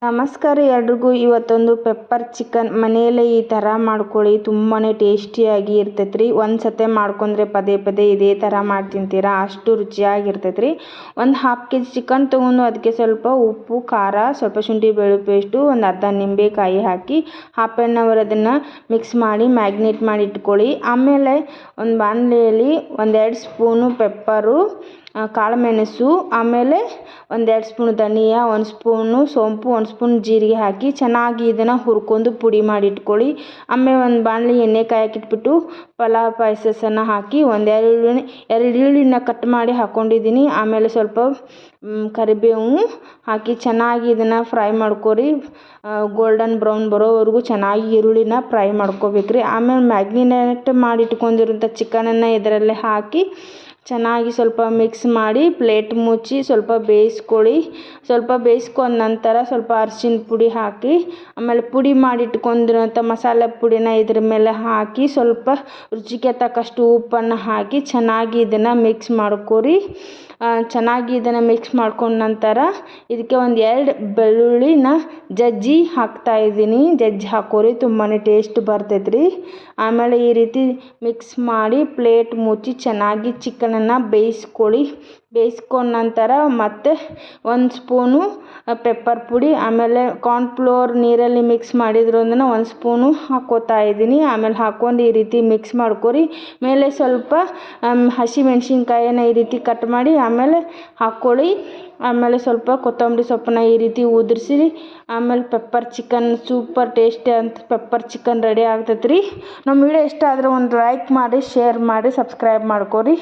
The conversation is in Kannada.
ನಮಸ್ಕಾರ ಎಲ್ರಿಗೂ. ಇವತ್ತೊಂದು ಪೆಪ್ಪರ್ ಚಿಕನ್ ಮನೆಯಲ್ಲೇ ಈ ಥರ ಮಾಡ್ಕೊಳ್ಳಿ. ತುಂಬಾ ಟೇಸ್ಟಿಯಾಗಿ ಇರ್ತೈತೆ ರೀ. ಒಂದು ಸತೆ ಮಾಡ್ಕೊಂಡ್ರೆ ಪದೇ ಪದೇ ಇದೇ ಥರ ಮಾಡಿ ತಿಂತೀರಾ, ಅಷ್ಟು ರುಚಿಯಾಗಿರ್ತೈತೆ ರೀ. ಒಂದು 1/2 kg ಚಿಕನ್ ತೊಗೊಂಡು ಅದಕ್ಕೆ ಸ್ವಲ್ಪ ಉಪ್ಪು, ಖಾರ, ಸ್ವಲ್ಪ ಶುಂಠಿ ಬೆಳ್ಳುಳ್ಳಿ ಪೇಸ್ಟು, ಒಂದು ಅರ್ಧ ನಿಂಬೆಕಾಯಿ ಹಾಕಿ 1/2 hour ಅದನ್ನು ಮಿಕ್ಸ್ ಮಾಡಿ ಮ್ಯಾಗ್ನೇಟ್ ಮಾಡಿ ಇಟ್ಕೊಳ್ಳಿ. ಆಮೇಲೆ ಒಂದು ಬಾಣಲೆಯಲ್ಲಿ 1-2 ಸ್ಪೂನು ಪೆಪ್ಪರು, ಕಾಳುಮೆಣಸು, ಆಮೇಲೆ 1-2 ಸ್ಪೂನ್ ಧನಿಯಾ, 1 ಸ್ಪೂನು ಸೋಂಪು, 1 ಸ್ಪೂನ್ ಜೀರಿಗೆ ಹಾಕಿ ಚೆನ್ನಾಗಿ ಇದನ್ನು ಹುರ್ಕೊಂಡು ಪುಡಿ ಮಾಡಿ ಇಟ್ಕೊಳ್ಳಿ. ಆಮೇಲೆ ಒಂದು ಬಾಣಲೆ ಎಣ್ಣೆ ಕಾಯಕ್ಕಿಟ್ಬಿಟ್ಟು ಪಲಾವ್ ಸ್ಪೈಸಸನ್ನು ಹಾಕಿ 2 ಈರುಳ್ಳಿನ ಕಟ್ ಮಾಡಿ ಹಾಕ್ಕೊಂಡಿದ್ದೀನಿ. ಆಮೇಲೆ ಸ್ವಲ್ಪ ಕರಿಬೇವು ಹಾಕಿ ಚೆನ್ನಾಗಿ ಇದನ್ನು ಫ್ರೈ ಮಾಡ್ಕೊರಿ. ಗೋಲ್ಡನ್ ಬ್ರೌನ್ ಬರೋವರೆಗೂ ಚೆನ್ನಾಗಿ ಈರುಳ್ಳಿನ ಫ್ರೈ ಮಾಡ್ಕೋಬೇಕ್ರಿ. ಆಮೇಲೆ ಮ್ಯಾಗ್ನೇಟ್ ಮಾಡಿ ಇಟ್ಕೊಂಡಿರೋಂಥ ಚಿಕನನ್ನು ಇದರಲ್ಲೇ ಹಾಕಿ ಚೆನ್ನಾಗಿ ಸ್ವಲ್ಪ ಮಿಕ್ಸ್ ಮಾಡಿ ಪ್ಲೇಟ್ ಮುಚ್ಚಿ ಸ್ವಲ್ಪ ಬೇಯಿಸ್ಕೊಳ್ಳಿ. ಸ್ವಲ್ಪ ಬೇಯಿಸ್ಕೊಂಡ ನಂತರ ಸ್ವಲ್ಪ ಅರಿಶಿನ ಪುಡಿ ಹಾಕಿ, ಆಮೇಲೆ ಪುಡಿ ಮಾಡಿ ಇಟ್ಕೊಂಡಿರೋಂಥ ಮಸಾಲೆ ಪುಡಿನ ಇದ್ರ ಮೇಲೆ ಹಾಕಿ ಸ್ವಲ್ಪ ರುಚಿಗೆ ತಕ್ಕಷ್ಟು ಉಪ್ಪನ್ನು ಹಾಕಿ ಚೆನ್ನಾಗಿ ಇದನ್ನು ಮಿಕ್ಸ್ ಮಾಡ್ಕೊರಿ. ಚೆನ್ನಾಗಿ ಇದನ್ನು ಮಿಕ್ಸ್ ಮಾಡ್ಕೊಂಡ ನಂತರ ಇದಕ್ಕೆ 1-2 ಬೆಳ್ಳುಳ್ಳಿನ ಜಜ್ಜಿ ಹಾಕ್ತಾಯಿದ್ದೀನಿ. ಜಜ್ಜಿ ಹಾಕೋರಿ, ತುಂಬಾ ಟೇಸ್ಟ್ ಬರ್ತೈತೆ ರೀ. ಆಮೇಲೆ ಈ ರೀತಿ ಮಿಕ್ಸ್ ಮಾಡಿ ಪ್ಲೇಟ್ ಮುಚ್ಚಿ ಚೆನ್ನಾಗಿ ಚಿಕನನ್ನು ಬೇಯಿಸ್ಕೊಳ್ಳಿ. ಬೇಯಿಸ್ಕೊಂಡ ನಂತರ ಮತ್ತೆ 1 ಸ್ಪೂನು ಪೆಪ್ಪರ್ ಪುಡಿ, ಆಮೇಲೆ ಕಾರ್ನ್ಫ್ಲೋರ್ ನೀರಲ್ಲಿ ಮಿಕ್ಸ್ ಮಾಡಿದ್ರೊಂದನ್ನು 1 ಸ್ಪೂನು ಹಾಕ್ಕೋತಾ ಇದ್ದೀನಿ. ಆಮೇಲೆ ಹಾಕ್ಕೊಂಡು ಈ ರೀತಿ ಮಿಕ್ಸ್ ಮಾಡ್ಕೊರಿ. ಮೇಲೆ ಸ್ವಲ್ಪ ಹಸಿಮೆಣ್ಸಿನ್ಕಾಯನ್ನು ಈ ರೀತಿ ಕಟ್ ಮಾಡಿ ಆಮೇಲೆ ಹಾಕ್ಕೊಳ್ಳಿ. ಆಮೇಲೆ ಸ್ವಲ್ಪ ಕೊತ್ತಂಬರಿ ಸೊಪ್ಪನ್ನ ಈ ರೀತಿ ಉದುರಿಸಿ ಆಮೇಲೆ ಪೆಪ್ಪರ್ ಚಿಕನ್ ಸೂಪರ್ ಟೇಸ್ಟಿ ಅಂತ ಪೆಪ್ಪರ್ ಚಿಕನ್ ರೆಡಿ ಆಗ್ತೈತೆ ರೀ. ನಮ್ಮ ವಿಡಿಯೋ ಇಷ್ಟ ಆದರೆ ಒಂದು ಲೈಕ್ ಮಾಡಿ, ಶೇರ್ ಮಾಡಿ, ಸಬ್ಸ್ಕ್ರೈಬ್ ಮಾಡ್ಕೊರಿ.